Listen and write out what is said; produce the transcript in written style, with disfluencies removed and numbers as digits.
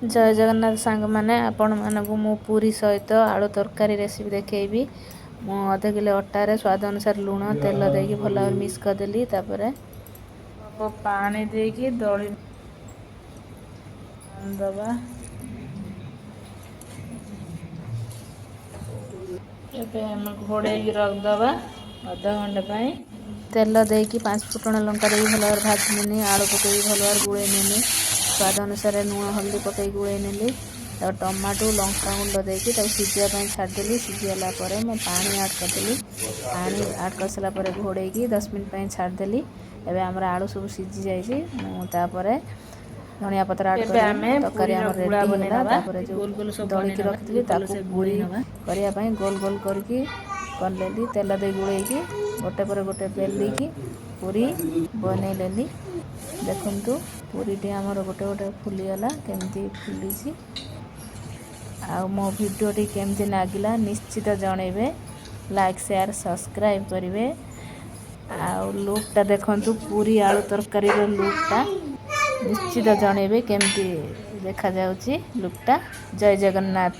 जय जगन्नाथ सांग मैंने आपण मानक मु पूरी सहित आलू तरकारी रेसिपी देखी मु अध किलो अटारे स्वाद अनुसार लुण तेल देकी भल मिक्स करदेली पानी देकी दली दबा घोड़े रखदबा अधा घंटे तेल देकी 5 फुटण लंका देकी भल भाजी आलू पकई भल गुड़े नेली स्वाद अनुसार लुण हल्दी पकई गुड़े नेली टमाटो लंका गुंड देकी सीझापी छाड़देली सीझीगला मो पानी आड करदेली पानी आड कर सारा घोड़े 10 मिनट छाड़देली एवं आमर आलू सब सीझी जापर धनिया पत्र आड कर तरकारी रेडी है जो दलिकी रखी पूरी करने गोल गोल करली तेल दे गुड़े गोटे पर गोटे बेलिकी पूरी बनईली देखु पूरीटी आमर गोटे गोटे फुलीगला केमती फुली आ मो भिडियोटी केमती लगिला निश्चित जनइबे लाइक शेयर सब्सक्राइब करेंगे आ लुकटा देखंतु पूरी आलू तरकारी लुकटा निश्चित जनइबे केमती देखा जाउची लुकटा। जय जगन्नाथ।